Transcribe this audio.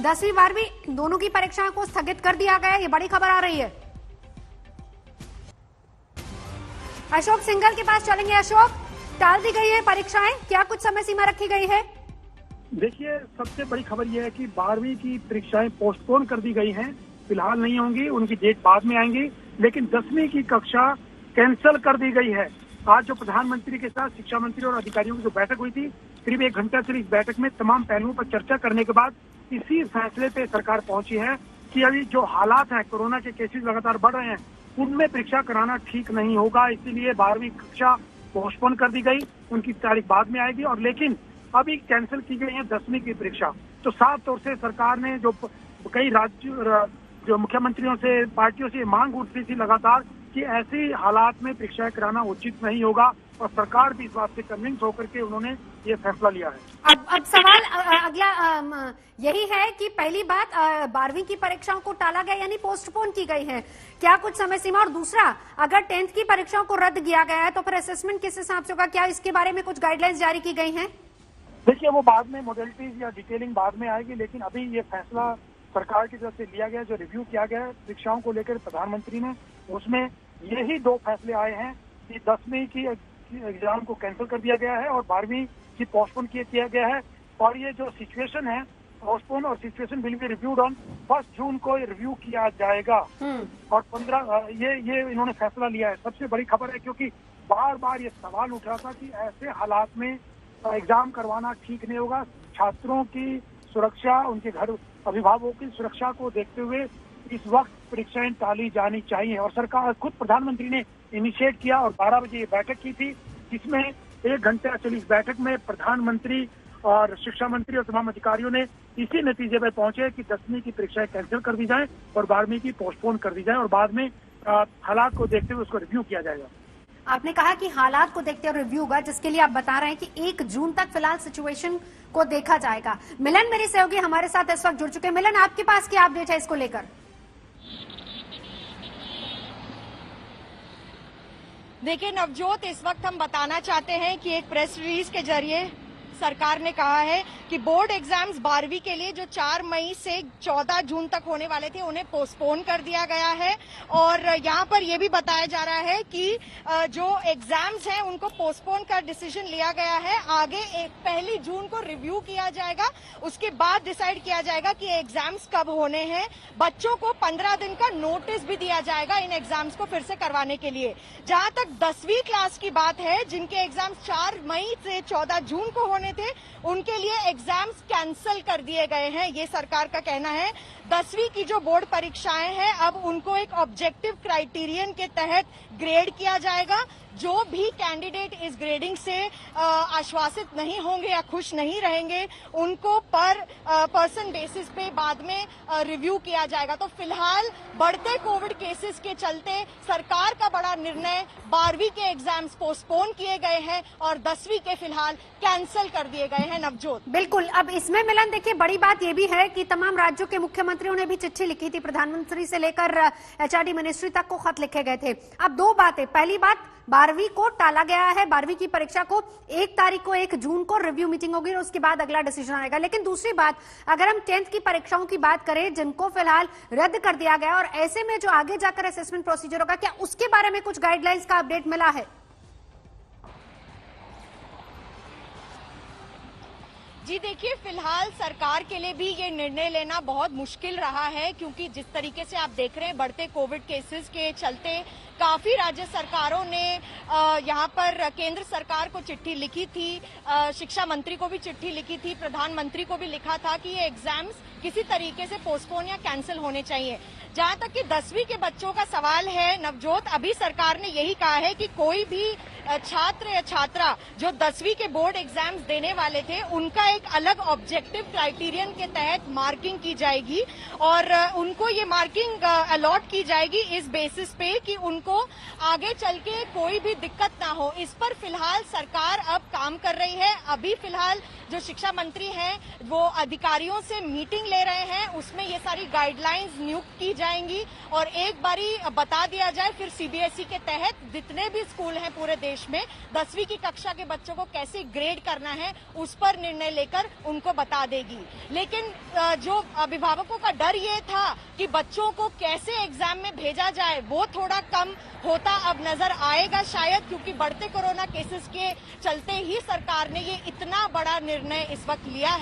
10वीं 12वीं दोनों की परीक्षाओं को स्थगित कर दिया गया, ये बड़ी खबर आ रही है। अशोक सिंघल के पास चलेंगे। अशोक, टाल दी गई है परीक्षाएं, क्या कुछ समय सीमा रखी गई है? देखिए, सबसे बड़ी खबर यह है कि 12वीं की परीक्षाएं पोस्टपोन कर दी गई हैं, फिलहाल नहीं होंगी, उनकी डेट बाद में आएंगी। लेकिन 10वीं की कक्षा कैंसिल कर दी गई है। आज जो प्रधानमंत्री के साथ शिक्षा मंत्री और अधिकारियों की जो बैठक हुई थी, करीब 1 घंटा चली इस बैठक में तमाम पहलुओं पर चर्चा करने के बाद इसी फैसले पे सरकार पहुंची है कि अभी जो हालात हैं, कोरोना के केसेस लगातार बढ़ रहे हैं, उनमें परीक्षा कराना ठीक नहीं होगा। इसीलिए 12वीं कक्षा पोस्टपोन कर दी गई, उनकी तारीख बाद में आएगी। और लेकिन अभी कैंसिल की गई है 10वीं की परीक्षा। तो साफ तौर से सरकार ने जो कई राज्य जो मुख्यमंत्रियों से, पार्टियों से मांग उठती थी लगातार कि ऐसी हालात में परीक्षाएं कराना उचित नहीं होगा, और सरकार भी इस बात से कन्विंस होकर के उन्होंने ये फैसला लिया है। अब सवाल अगला यही है कि पहली बात 12वीं की परीक्षाओं को टाला गया यानी पोस्टपोन की गई है, क्या कुछ समय सीमा? और दूसरा, अगर 10th की परीक्षाओं को रद्द किया गया है तो फिर असेसमेंट किस हिसाब से होगा? क्या इसके बारे में कुछ गाइडलाइंस जारी की गई हैं? देखिए, वो बाद में मॉडलिटीज या डिटेलिंग बाद में आएगी, लेकिन अभी ये फैसला सरकार की तरफ से लिया गया। जो रिव्यू किया गया है परीक्षाओं को लेकर प्रधानमंत्री ने, उसमें यही 2 फैसले आए हैं कि 10वीं की एग्जाम को कैंसिल कर दिया गया है और 12वीं की पोस्टपोन किया गया है। और ये जो सिचुएशन है, पोस्टपोन और situation will be reviewed on 1 जून को रिव्यू किया जाएगा। और 15 ये इन्होंने फैसला लिया है। सबसे बड़ी खबर है, क्योंकि बार बार ये सवाल उठ रहा था कि ऐसे हालात में एग्जाम करवाना ठीक नहीं होगा। छात्रों की सुरक्षा, उनके घर अभिभावकों की सुरक्षा को देखते हुए इस वक्त परीक्षाएं टाली जानी चाहिए। और सरकार, खुद प्रधानमंत्री ने इनिशिएट किया और 12 बजे ये बैठक की थी, जिसमें 1 घंटा चली इस बैठक में प्रधानमंत्री और शिक्षा मंत्री और तमाम अधिकारियों ने इसी नतीजे पर पहुंचे कि 10वीं की परीक्षाएं कैंसिल कर दी जाए और 12वीं की पोस्टपोन कर दी जाए, और बाद में हालात को देखते हुए उसको रिव्यू किया जाएगा। आपने कहा कि हालात को देखते हुए रिव्यू होगा, जिसके लिए आप बता रहे हैं कि 1 जून तक फिलहाल सिचुएशन को देखा जाएगा। मिलन मेरी सहयोगी हमारे साथ इस वक्त जुड़ चुके हैं। मिलन, आपके पास क्या अपडेट है इसको लेकर? देखिए नवजोत, इस वक्त हम बताना चाहते हैं कि एक प्रेस रिलीज के जरिए सरकार ने कहा है कि बोर्ड एग्जाम्स 12वीं के लिए जो 4 मई से 14 जून तक होने वाले थे, उन्हें पोस्टपोन कर दिया गया है। और यहाँ पर यह भी बताया जा रहा है कि जो एग्जाम्स हैं उनको पोस्टपोन कर डिसीजन लिया गया है। आगे 1 जून को रिव्यू किया जाएगा, उसके बाद डिसाइड किया जाएगा कि एग्जाम्स कब होने हैं। बच्चों को 15 दिन का नोटिस भी दिया जाएगा इन एग्जाम्स को फिर से करवाने के लिए। जहां तक 10वीं क्लास की बात है, जिनके एग्जाम्स 4 मई से 14 जून को होने थे, उनके लिए एग्जाम्स कैंसिल कर दिए गए हैं, ये सरकार का कहना है। 10वीं की जो बोर्ड परीक्षाएं हैं, अब उनको एक ऑब्जेक्टिव क्राइटेरियन के तहत ग्रेड किया जाएगा। जो भी कैंडिडेट इस ग्रेडिंग से आश्वासित नहीं होंगे या खुश नहीं रहेंगे, उनको पर पर्सन बेसिस पे बाद में रिव्यू किया जाएगा। तो फिलहाल बढ़ते कोविड केसेस के चलते सरकार का बड़ा निर्णय, 12वीं के एग्जाम्स पोस्टपोन किए गए हैं और 10वीं के फिलहाल कैंसिल कर दिए गए हैं। नवजोत, बिल्कुल। अब इसमें मिलन, देखिए बड़ी बात यह भी है कि तमाम राज्यों के मुख्यमंत्रियों ने भी चिट्ठी लिखी थी, प्रधानमंत्री से लेकर एचआरडी मिनिस्ट्री तक को खत लिखे गए थे। अब 2 बातें, पहली बात 12वीं को टाला गया है, 12वीं की परीक्षा को 1 तारीख को 1 जून को रिव्यू मीटिंग होगी और उसके बाद अगला डिसीजन आएगा। लेकिन दूसरी बात, अगर हम 10th की परीक्षाओं की बात करें जिनको फिलहाल रद्द कर दिया गया, और ऐसे में जो आगे जाकर असेसमेंट प्रोसीजर होगा, क्या उसके बारे में कुछ गाइडलाइंस का अपडेट मिला है? जी देखिए, फिलहाल सरकार के लिए भी ये निर्णय लेना बहुत मुश्किल रहा है, क्योंकि जिस तरीके से आप देख रहे हैं बढ़ते कोविड केसेस के चलते काफी राज्य सरकारों ने यहाँ पर केंद्र सरकार को चिट्ठी लिखी थी, शिक्षा मंत्री को भी चिट्ठी लिखी थी, प्रधानमंत्री को भी लिखा था कि ये एग्जाम्स किसी तरीके से पोस्टपोन या कैंसिल होने चाहिए। जहां तक कि 10वीं के बच्चों का सवाल है नवजोत, अभी सरकार ने यही कहा है कि कोई भी छात्र या छात्रा जो 10वीं के बोर्ड एग्जाम्स देने वाले थे, उनका एक अलग ऑब्जेक्टिव क्राइटेरियन के तहत मार्किंग की जाएगी और उनको ये मार्किंग अलॉट की जाएगी इस बेसिस पे कि उनको आगे चल के कोई भी दिक्कत ना हो। इस पर फिलहाल सरकार अब काम कर रही है। अभी फिलहाल जो शिक्षा मंत्री हैं वो अधिकारियों से मीटिंग ले रहे हैं, उसमें ये सारी गाइडलाइंस नियुक्त की जाएंगी और एक बारी बता दिया जाए फिर सीबीएसई के तहत जितने भी स्कूल हैं पूरे देश प्रदेश में 10वीं की कक्षा के बच्चों को कैसे ग्रेड करना है उस पर निर्णय लेकर उनको बता देगी। लेकिन जो अभिभावकों का डर ये था कि बच्चों को कैसे एग्जाम में भेजा जाए वो थोड़ा कम होता अब नजर आएगा शायद, क्योंकि बढ़ते कोरोना केसेस के चलते ही सरकार ने ये इतना बड़ा निर्णय इस वक्त लिया है।